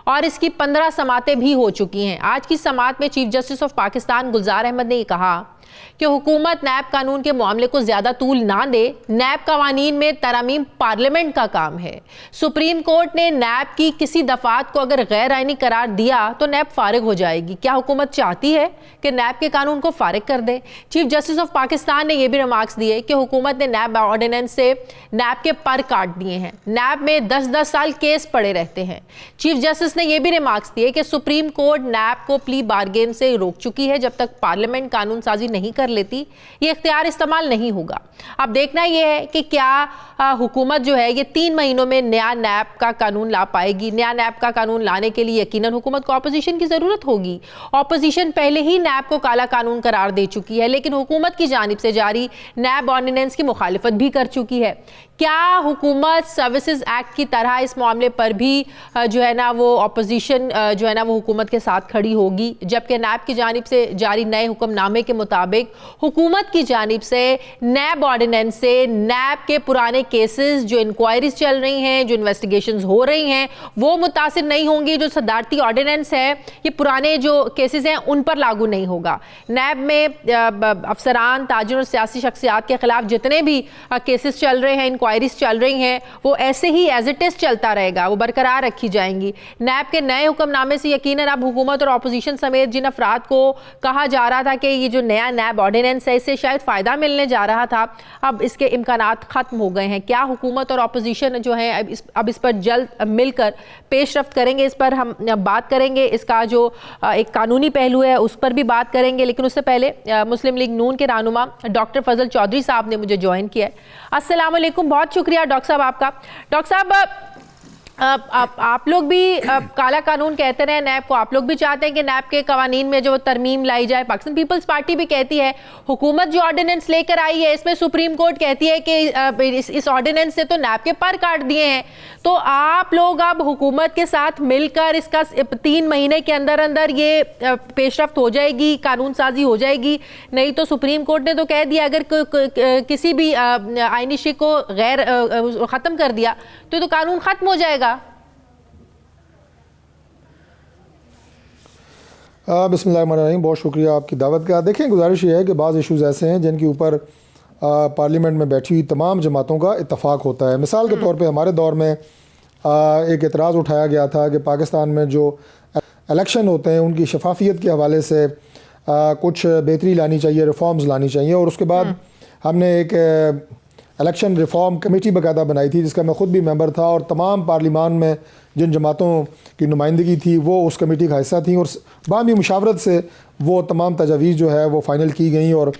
और इसकी 15 समातें भी हो चुकी हैं। आज की समाअत में चीफ जस्टिस ऑफ पाकिस्तान गुलजार अहमद ने कहा कि हुकूमत नैब कानून के मामले को ज़्यादा तूल ना दे। नैब कवानीन में तरमीम पार्लियामेंट का काम है। सुप्रीम कोर्ट ने नैब की किसी दफात को अगर गैर आइनी करार दिया तो नैब फारिग हो जाएगी। क्या हुकूमत चाहती है कि नैब के कानून को फारिग कर दे? चीफ जस्टिस ऑफ पाकिस्तान ने यह भी रिमार्क्स दिए कि हुकूमत ने नैब ऑर्डिनेंस से नैब के पर काट दिए हैं। नैब में 10-10 साल केस पड़े रहते हैं। चीफ जस्टिस ने यह भी रिमार्क्स दिए कि सुप्रीम कोर्ट नैब को प्ली बारगेन से रोक चुकी है। जब तक पार्लियामेंट कानून साजी नहीं कर लेती ये इख्तियार इस्तेमाल नहीं होगा। अब देखना यह है कि क्या हुकूमत जो है ये 3 महीनों में नया नैब का कानून ला पाएगी। नया नैब का कानून लाने के लिए यकीनन हुकूमत को ऑपोजिशन की ज़रूरत होगी। ऑपोजिशन पहले ही नैब को काला कानून करार दे चुकी है, लेकिन हुकूमत की जानिब से जारी नैब ऑर्डिनेंस की मुखालिफत भी कर चुकी है। क्या हुकूमत सर्विसेज एक्ट की तरह इस मामले पर भी जो है ना वो ऑपोजिशन जो है ना वो हुकूमत के साथ खड़ी होगी? जबकि नैब की जानिब से जारी नए हुक्मनामे के मुताबिक हुकूमत की जानिब से नैब ऑर्डिनेंस से नैब के पुराने केसेस जो इंक्वायरीज चल रही हैं, जो इन्वेस्टिगेशंस हो रही हैं, वो मुतासिर नहीं होंगी। जो सदारती ऑर्डिनेंस है ये पुराने जो केसेस हैं उन पर लागू नहीं होगा। नैब में अफसरान, ताजिर और सियासी शख्सियात के खिलाफ जितने भी केसेस चल रहे हैं, इंक्वायरीज चल रही हैं, वो ऐसे ही एज इट इज चलता रहेगा, वो बरकरार रखी जाएंगी। नैब के नए हुक्मनामे से यकीनन अब हुकूमत और अपोजिशन समेत जिन अफराद को कहा जा रहा था कि ये जो नया नैब ऑर्डिनेंस है इससे शायद फ़ायदा मिलने जा रहा था, अब इसके इम्कानात ख़त्म हो गए हैं। क्या हुकूमत और अपोजिशन जो है अब इस पर जल्द मिलकर पेशरफ्त करेंगे? इस पर हम बात करेंगे। इसका जो एक कानूनी पहलू है उस पर भी बात करेंगे, लेकिन उससे पहले मुस्लिम लीग नून के रहनुमा डॉक्टर फजल चौधरी साहब ने मुझे ज्वाइन किया है। अस्सलाम वालेकुम, बहुत शुक्रिया डॉक्टर साहब आपका। डॉक्टर साहब, आप लोग भी काला कानून कहते रहे नैब को, आप लोग भी चाहते हैं कि नैब के कवानीन में जो तरमीम लाई जाए। पाकिस्तान पीपल्स पार्टी भी कहती है, हुकूमत जो ऑर्डिनेंस लेकर आई है इसमें सुप्रीम कोर्ट कहती है कि इस ऑर्डिनेंस से तो नैब के पर काट दिए हैं। तो आप लोग अब हुकूमत के साथ मिलकर इसका 3 महीने के अंदर अंदर ये पेशरफ्त हो जाएगी, कानून साजी हो जाएगी। नहीं तो सुप्रीम कोर्ट ने तो कह दिया अगर किसी भी आईनी शिक को गैर ख़त्म कर दिया तो कानून ख़त्म हो जाएगा। बिस्मिल्लाहिर्रहमानिर्रहीम, बहुत शुक्रिया आपकी दावत का। देखें, गुजारिश ये है कि बाज़ इशूज़ ऐसे हैं जिनके ऊपर पार्लियामेंट में बैठी हुई तमाम जमातों का इत्तफाक होता है। मिसाल के तौर पे हमारे दौर में एक एतराज़ उठाया गया था कि पाकिस्तान में जो इलेक्शन होते हैं उनकी शफाफियत के हवाले से कुछ बेहतरी लानी चाहिए, रिफॉर्म्स लानी चाहिए। और उसके बाद हमने एक इलेक्शन रिफॉर्म कमेटी बाकायदा बनाई थी जिसका मैं ख़ुद भी मेंबर था, और तमाम पार्लिमान में जिन जमातों की नुमाइंदगी थी वो उस कमेटी का हिस्सा थी, और बामी मुशावरत से वो तमाम तजावीज़ जो है वो फ़ाइनल की गई और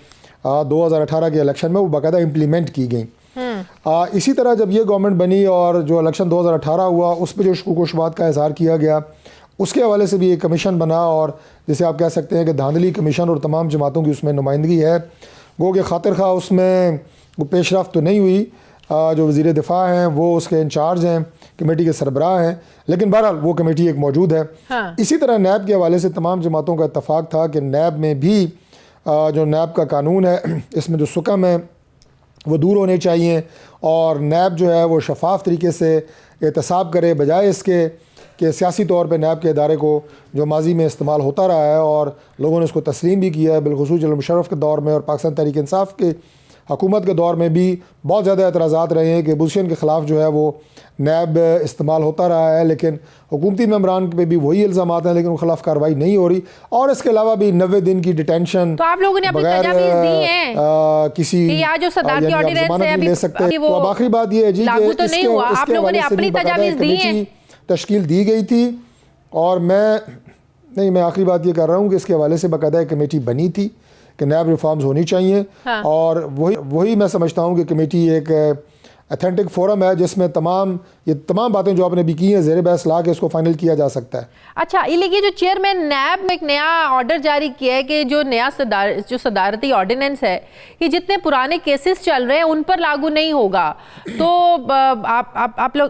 2018 के इलेक्शन में वो बाकायदा इम्प्लीमेंट की गई। इसी तरह जब ये गवर्नमेंट बनी और जो इलेक्शन 2018 हुआ उस पर जो शुकूक व शुबहात का इज़हार किया गया, उसके हवाले से भी एक कमीशन बना, और जैसे आप कह सकते हैं कि धांधली कमीशन, और तमाम जमातों की उसमें नुमाइंदगी है। गो के खातिर खा उसमें वो पेशरफ्त तो नहीं हुई। जो वज़ीर दिफा हैं वो उसके इंचार्ज हैं, कमेटी के सरबराह हैं, लेकिन बहरहाल वो कमेटी एक मौजूद है। हाँ। इसी तरह नैब के हवाले से तमाम जमातों का इत्तफाक था कि नैब में भी जो नैब का कानून है इसमें जो सुकम है वो दूर होने चाहिए, और नैब जो है वो शफाफ तरीके से एहतसाब करे, बजाय इसके कि सियासी तौर पर नैब के इदारे को जो माजी में इस्तेमाल होता रहा है और लोगों ने उसको तस्लीम भी किया है। बिलखुसूस जनरल मुशर्रफ के दौर में और पाकिस्तान तहरीक इंसाफ के हुकूमत के दौर में भी बहुत ज़्यादा एतराज़ात रहे हैं कि अपोजिशन के ख़िलाफ़ जो है वो नैब इस्तेमाल होता रहा है, लेकिन हुकूमती मेम्बरान पे भी वही इल्ज़ामात हैं, लेकिन उनके खिलाफ कार्रवाई नहीं हो रही। और इसके अलावा भी 90 दिन की डिटेंशन, तो आप लोगों ने अपनी तजावीज़ दी हैं किसी जो सदारती ऑर्डिनेंस है ले सकते हैं। तो अब आखिरी बात ये है जी कि तो नहीं हुआ, आप लोगों ने अपनी तजावीज़ दी हैं, तश्कील दी गई थी, और मैं आखिरी बात ये कर रहा हूँ कि इसके हवाले से बाकायदा एक कमेटी बनी थी कि नैब रिफॉर्म्स होनी चाहिए। हाँ। और वही मैं समझता हूँ कि कमेटी एक अथेंटिक फोरम है जिसमें ये तमाम बातें जो आपने भी की हैं ज़ेर बहस ला के इसको फाइनल किया जा सकता है। अच्छा, ये लेकिन जो चेयरमैन नैब में एक नया ऑर्डर जारी किया है कि जो नया जो सदारती ऑर्डिनेंस है कि जितने पुराने केसेस चल रहे हैं उन पर लागू नहीं होगा, तो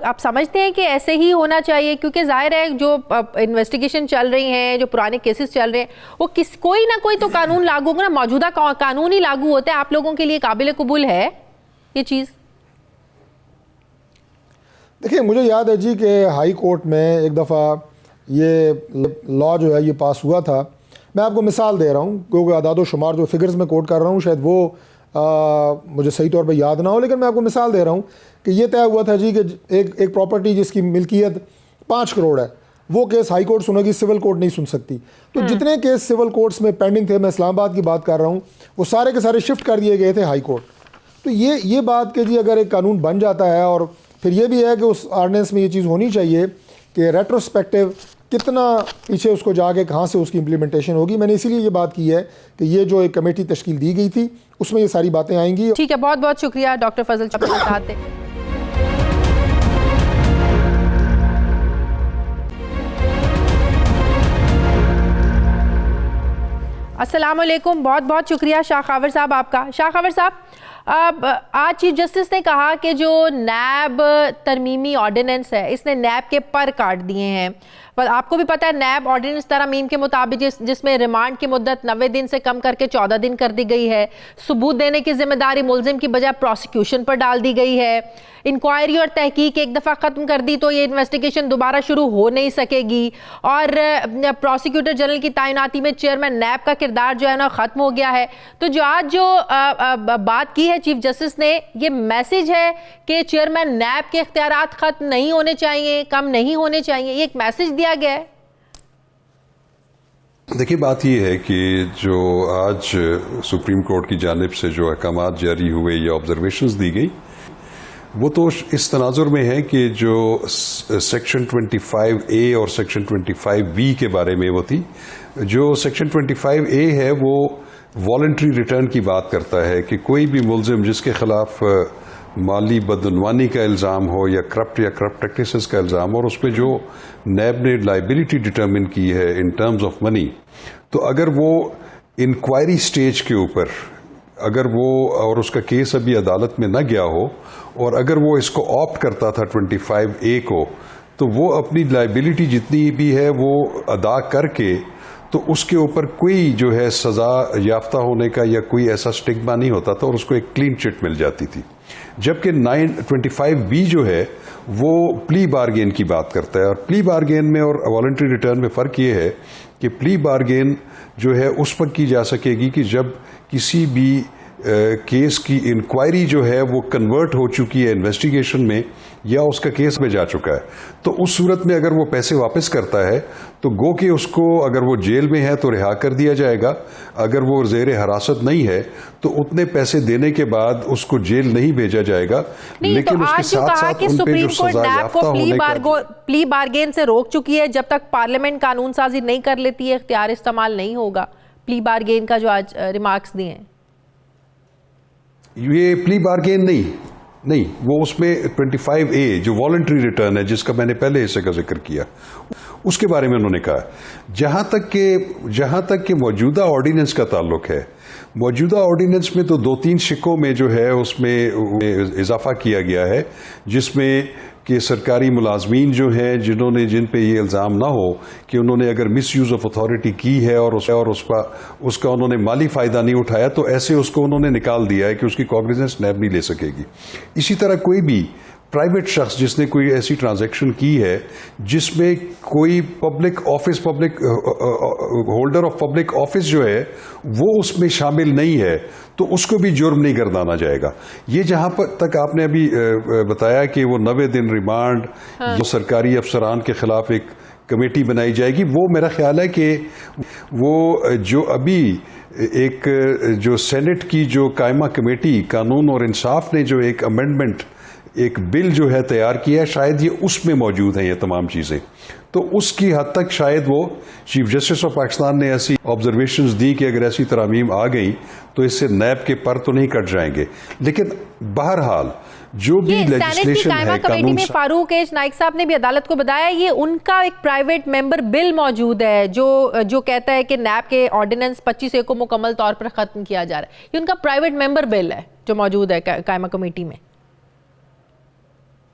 आप समझते हैं कि ऐसे ही होना चाहिए? क्योंकि जाहिर है जो इन्वेस्टिगेशन चल रही हैं, जो पुराने केसेस चल रहे हैं, वो कोई ना कोई तो कानून लागू होगा ना। मौजूदा कानून ही लागू होता है। आप लोगों के लिए काबिल कबूल है ये चीज़? देखिए, मुझे याद है जी कि हाई कोर्ट में एक दफ़ा ये लॉ जो है ये पास हुआ था। मैं आपको मिसाल दे रहा हूँ क्योंकि आदाद व शुमार जो फिगर्स में कोट कर रहा हूँ शायद वो मुझे सही तौर पे याद ना हो, लेकिन मैं आपको मिसाल दे रहा हूँ कि ये तय हुआ था जी कि एक प्रॉपर्टी जिसकी मिल्कियत 5 करोड़ है, वो केस हाई कोर्ट सुनेगी, सिविल कोर्ट नहीं सुन सकती। तो जितने केस सिविल कोर्ट्स में पेंडिंग थे, मैं इस्लामाबाद की बात कर रहा हूँ, वो सारे के सारे शिफ्ट कर दिए गए थे हाई कोर्ट। तो ये बात कि जी अगर एक कानून बन जाता है, और फिर ये भी है कि उस ऑर्डिनेंस में ये चीज़ होनी चाहिए कि रेट्रोस्पेक्टिव कितना पीछे उसको जाके कहाँ से उसकी इम्प्लीमेंटेशन होगी। मैंने इसीलिए ये बात की है कि ये जो एक कमेटी तश्कील दी गई थी उसमें ये सारी बातें आएंगी। ठीक है, बहुत बहुत शुक्रिया डॉक्टर फजल साहब। अस्सलाम वालेकुम, बहुत बहुत शुक्रिया शाह खावर साहब आपका। शाह खावर साहब, अब आज चीफ जस्टिस ने कहा कि जो नैब तरमीमी ऑर्डिनेंस है इसने नैब के पर काट दिए हैं। पर आपको भी पता है नैब ऑर्डिनेंस तरमीम के मुताबिक जिसमें रिमांड की मुद्दत 90 दिन से कम करके 14 दिन कर दी गई है। सबूत देने की जिम्मेदारी मुलजिम की बजाय प्रोसिक्यूशन पर डाल दी गई है। इंक्वायरी और तहकीक एक दफ़ा ख़त्म कर दी तो ये इन्वेस्टिगेशन दोबारा शुरू हो नहीं सकेगी। और प्रोसिक्यूटर जनरल की तैनाती में चेयरमैन नैब का किरदार जो है ना ख़त्म हो गया है। तो जो आज जो बात की है चीफ जस्टिस ने, ये मैसेज है कि चेयरमैन नैब के इख्तियारात ख़त्म नहीं होने चाहिए, कम नहीं होने चाहिए, ये एक मैसेज दिया गया है। देखिए, बात यह है कि जो आज सुप्रीम कोर्ट की जानिब से जो अहकामात जारी हुए या ऑब्जर्वेशंस दी गई, वो तो इस तनाजुर में है कि जो सेक्शन 25A और सेक्शन 25B के बारे में वो थी। जो सेक्शन 25A है वो वॉलंटरी रिटर्न की बात करता है कि कोई भी मुलजिम जिसके खिलाफ माली बदनवानी का इल्ज़ाम हो या करप्ट प्रैक्टिसेस का इल्ज़ाम हो और उस पर जो नैब ने लाइबिलिटी डिटर्मिन की है इन टर्म्स ऑफ मनी, तो अगर वो इंक्वायरी स्टेज के ऊपर अगर वो और उसका केस अभी अदालत में न गया हो और अगर वो इसको ऑप्ट करता था 25A को, तो वो अपनी लाइबिलिटी जितनी भी है वो अदा करके तो उसके ऊपर कोई जो है सजा याफ्ता होने का या कोई ऐसा स्टिग्मा नहीं होता था और उसको एक क्लीन चिट मिल जाती थी। जबकि 25B जो है वो प्ली बार्गेन की बात करता है और प्ली बार्गेन में और वॉलंटरी रिटर्न में फ़र्क ये है कि प्ली बार्गेन जो है उस वक्त की जा सकेगी कि जब किसी भी केस की इंक्वायरी जो है वो कन्वर्ट हो चुकी है इन्वेस्टिगेशन में या उसका केस में जा चुका है। तो उस सूरत में अगर वो पैसे वापस करता है तो गो कि उसको अगर वो जेल में है तो रिहा कर दिया जाएगा, अगर वो जेर हिरासत नहीं है तो उतने पैसे देने के बाद उसको जेल नहीं भेजा जाएगा। लेकिन तो उसके साथ साथ उन पे जो सजा याफ्ता होने का प्ली बार्गेन से रोक चुकी है। जब तक पार्लियामेंट कानून साजी नहीं कर लेती है इख्तियार इस्तेमाल नहीं होगा। प्ली बार्गेन का जो आज रिमार्क्स दिए हैं, ये प्ली बार्गेन नहीं, वो उसमें 25A जो वॉलंटरी रिटर्न है जिसका मैंने पहले हिस्से का जिक्र किया, उसके बारे में उन्होंने कहा। जहां तक के मौजूदा ऑर्डिनेंस का ताल्लुक है, मौजूदा ऑर्डिनेंस में तो 2-3 शिकों में जो है उसमें इजाफा किया गया है, जिसमें कि सरकारी मुलाजमीन जो हैं जिन पे ये इल्ज़ाम ना हो कि उन्होंने अगर मिस यूज़ ऑफ अथॉरिटी की है और उसका उन्होंने माली फ़ायदा नहीं उठाया तो ऐसे उसको उन्होंने निकाल दिया है कि उसकी कॉग्निजेंस नैब नहीं ले सकेगी। इसी तरह कोई भी प्राइवेट शख्स जिसने कोई ऐसी ट्रांजैक्शन की है जिसमें कोई public holder of public office जो है वो उसमें शामिल नहीं है तो उसको भी जुर्म नहीं गर्दाना जाएगा। ये जहां पर तक आपने अभी बताया कि वो 90 दिन रिमांड जो सरकारी अफसरान के खिलाफ एक कमेटी बनाई जाएगी, वो मेरा ख्याल है कि वो जो अभी एक जो सेनेट की जो कायमा कमेटी कानून और इंसाफ ने जो एक अमेंडमेंट एक बिल जो है तैयार किया है, शायद ये उसमें मौजूद है ये तमाम चीजें। तो उसकी हद तक शायद वो चीफ जस्टिस ऑफ पाकिस्तान ने ऐसी ऑब्जर्वेशंस दी कि अगर ऐसी तरमीम आ गई तो इससे नैब के पर तो नहीं कट जाएंगे, लेकिन बहरहाल जो भी लेजिस्लेशन है कमेटी में फारूक एच नाइक साहब ने भी अदालत को बताया ये उनका एक प्राइवेट मेंबर बिल मौजूद है जो कहता है कि नैब के ऑर्डिनेंस 25A को मुकम्मल तौर पर खत्म किया जा रहा है। ये उनका प्राइवेट मेंबर बिल है जो मौजूद है कायमा कमेटी में।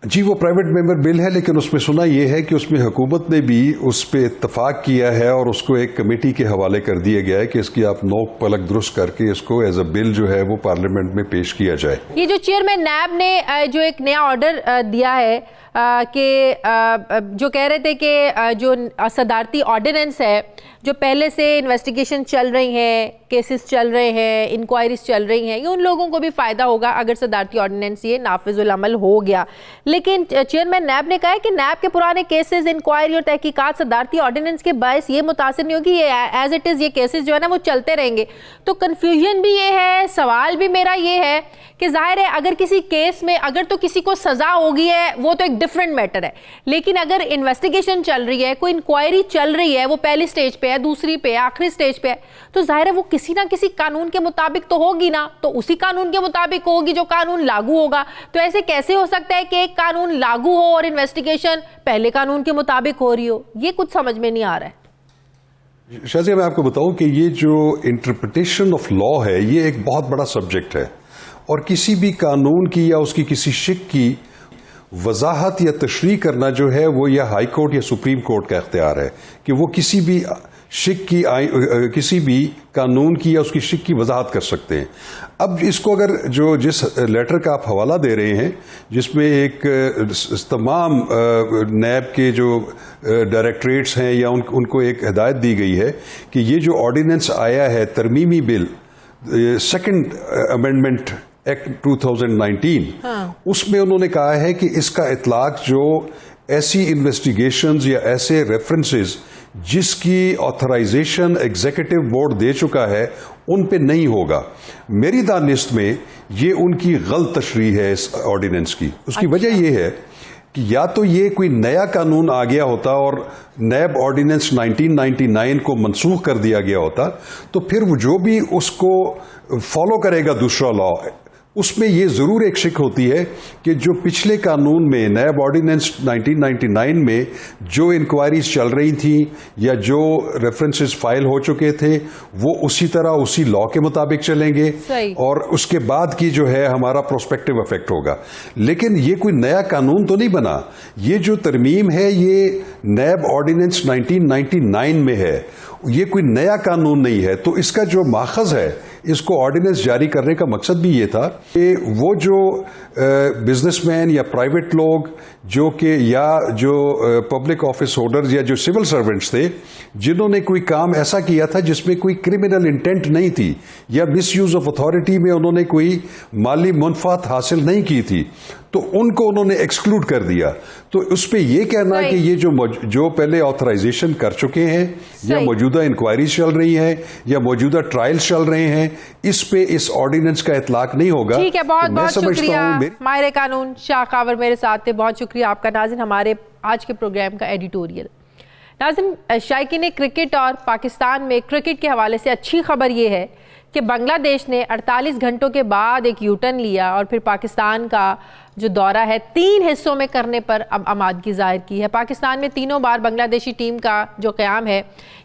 जी वो प्राइवेट मेंबर बिल है, लेकिन उसमें सुना यह है कि उसमें हुकूमत ने भी उस पर इत्तफाक किया है और उसको एक कमेटी के हवाले कर दिया गया है कि इसकी आप नोक पलक दुरुस्त करके इसको एज अ बिल जो है वो पार्लियामेंट में पेश किया जाए। ये जो चेयरमैन नैब ने जो एक नया ऑर्डर दिया है कि जो कह रहे थे कि जो सदारती ऑर्डिनेंस है जो पहले से इन्वेस्टिगेशन चल रही हैं, केसेस चल रहे हैं, इंक्वायरीज चल रही हैं, ये उन लोगों को भी फ़ायदा होगा अगर सदारती ऑर्डिनेंस ये नाफिजुल अमल हो गया। लेकिन चेयरमैन नैब ने कहा है कि नैब के पुराने केसेस, इंक्वायरी और तहकीकात सदारती ऑर्डिनेंस के बायस ये मुतासिर नहीं होगी, ये एज इट इज़ ये केसेस जो है ना वो चलते रहेंगे। तो कन्फ्यूजन भी ये है, सवाल भी मेरा ये है कि जाहिर है अगर किसी केस में अगर तो किसी को सज़ा होगी है वो तो एक डिफरेंट मैटर है, लेकिन अगर इन्वेस्टिगेशन चल रही है, कोई इंक्वायरी चल रही है, वो पहली स्टेज पे है, दूसरी पे, आखिरी स्टेज पे है, तो जाहिर है वो किसी ना किसी कानून के मुताबिक तो होगी ना, तो उसी कानून के मुताबिक होगी जो कानून लागू होगा। तो ऐसे कैसे हो सकता है कि एक कानून लागू हो और इन्वेस्टिगेशन पहले कानून के मुताबिक हो रही हो? ये कुछ समझ में नहीं आ रहा है। शाज़िया मैं आपको बताऊं कि ये जो इंटरप्रिटेशन ऑफ लॉ है ये एक बहुत बड़ा सब्जेक्ट है और किसी भी कानून की या उसकी किसी शिक की वजाहत या तशरीह करना जो है वो या हाई कोर्ट या सुप्रीम कोर्ट का इख्तियार है कि वो किसी भी शिक की किसी भी कानून की या उसकी शिक की वजाहत कर सकते हैं। अब इसको अगर जिस लेटर का आप हवाला दे रहे हैं जिसमें एक तमाम नैब के जो डायरेक्टरेट्स हैं या उनको एक हिदायत दी गई है कि ये जो ऑर्डिनेंस आया है तरमीमी बिल सेकंड अमेंडमेंट एक्ट 2019 उसमें उन्होंने कहा है कि इसका इतलाक जो ऐसी इन्वेस्टिगेशंस या ऐसे रेफरेंसेस जिसकी ऑथराइजेशन एग्जीक्यूटिव बोर्ड दे चुका है उन पे नहीं होगा। मेरी दानिश में ये उनकी गलत तशरीह है इस ऑर्डिनेंस की। उसकी वजह यह है कि या तो ये कोई नया कानून आ गया होता और नैब ऑर्डिनेंस 1999 को मनसूख कर दिया गया होता तो फिर वो जो भी उसको फॉलो करेगा दूसरा लॉ उसमें ये जरूर एक शिक होती है कि जो पिछले कानून में नैब ऑर्डिनेंस 1999 में जो इंक्वायरीज चल रही थी या जो रेफरेंसेस फाइल हो चुके थे वो उसी तरह उसी लॉ के मुताबिक चलेंगे और उसके बाद की जो है हमारा प्रोस्पेक्टिव इफेक्ट होगा। लेकिन ये कोई नया कानून तो नहीं बना, ये जो तरमीम है ये नैब ऑर्डिनेंस 1999 में है, ये कोई नया कानून नहीं है। तो इसका जो माखज है इसको ऑर्डिनेंस जारी करने का मकसद भी ये था कि वो जो बिजनेसमैन या प्राइवेट लोग जो कि या जो पब्लिक ऑफिस होल्डर्स या जो सिविल सर्वेंट्स थे जिन्होंने कोई काम ऐसा किया था जिसमें कोई क्रिमिनल इंटेंट नहीं थी या मिसयूज ऑफ अथॉरिटी में उन्होंने कोई माली मुनफात हासिल नहीं की थी तो उनको उन्होंने एक्सक्लूड कर दिया। तो उस पर यह कहना कि ये जो पहले ऑथराइजेशन कर चुके हैं या मौजूदा इंक्वायरीज चल रही हैं या मौजूदा ट्रायल्स चल रहे हैं इस पे इस ऑर्डिनेंस का इतलाक नहीं होगा। ठीक है, बहुत बहुत शुक्रिया माहिर कानून शाह कावर मेरे साथ थे। बहुत शुक्रिया आपका नाज़रीन हमारे आज के प्रोग्राम का एडिटोरियल। नाज़रीन शायकीन क्रिकेट और पाकिस्तान में क्रिकेट के हवाले से अच्छी खबर यह है कि बांग्लादेश ने 48 घंटों के बाद एक यूटर्न लिया और फिर पाकिस्तान का जो दौरा है 3 हिस्सों में करने पर अब आमादगी जाहिर की है। पाकिस्तान में तीनों बार बांग्लादेशी टीम का जो क़याम है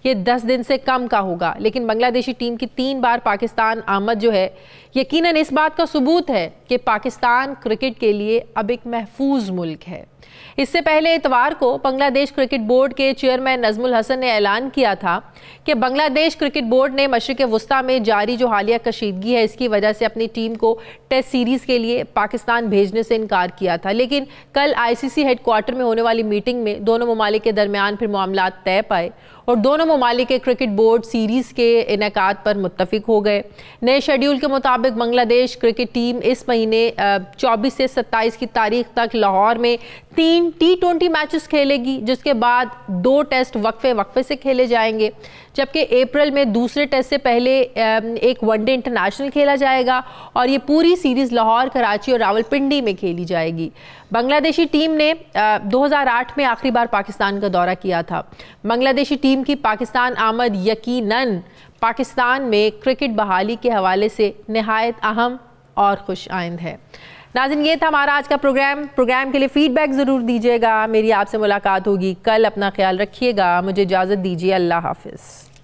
ये 10 दिन से कम का होगा, लेकिन बांग्लादेशी टीम की 3 बार पाकिस्तान आमद जो है यकीनन इस बात का सबूत है कि पाकिस्तान क्रिकेट के लिए अब एक महफूज मुल्क है। इससे पहले इतवार को बांग्लादेश क्रिकेट बोर्ड के चेयरमैन नजमुल हसन ने ऐलान किया था कि बांग्लादेश क्रिकेट बोर्ड ने मशरिक़ वस्ता में जारी जो हालिया कशीदगी है इसकी वजह से अपनी टीम को टेस्ट सीरीज़ के लिए पाकिस्तान भेजने से इनकार किया था। लेकिन कल ICC हेडक्वार्टर में होने वाली मीटिंग में दोनों ममालिक के दरमियान फिर मामला तय पाए और दोनों ममालिक के क्रिकेट बोर्ड सीरीज़ के इनेकाद पर मुत्तफिक हो गए। नए शेड्यूल के मुताबिक बांग्लादेश क्रिकेट टीम इस महीने 24 से 27 की तारीख तक लाहौर में 3 T20 मैचेस खेलेगी, जिसके बाद 2 टेस्ट वक्फे से खेले जाएंगे, जबकि अप्रैल में दूसरे टेस्ट से पहले एक वनडे इंटरनेशनल खेला जाएगा और ये पूरी सीरीज़ लाहौर, कराची और रावलपिंडी में खेली जाएगी। बांग्लादेशी टीम ने 2008 में आखिरी बार पाकिस्तान का दौरा किया था। बांग्लादेशी टीम की पाकिस्तान आमद यकीनन पाकिस्तान में क्रिकेट बहाली के हवाले से निहायत अहम और खुश आइंद है। नाज़रीन, ये था हमारा आज का प्रोग्राम के लिए फीडबैक ज़रूर दीजिएगा। मेरी आपसे मुलाकात होगी कल। अपना ख्याल रखिएगा। मुझे इजाज़त दीजिए। अल्लाह हाफ़िज़।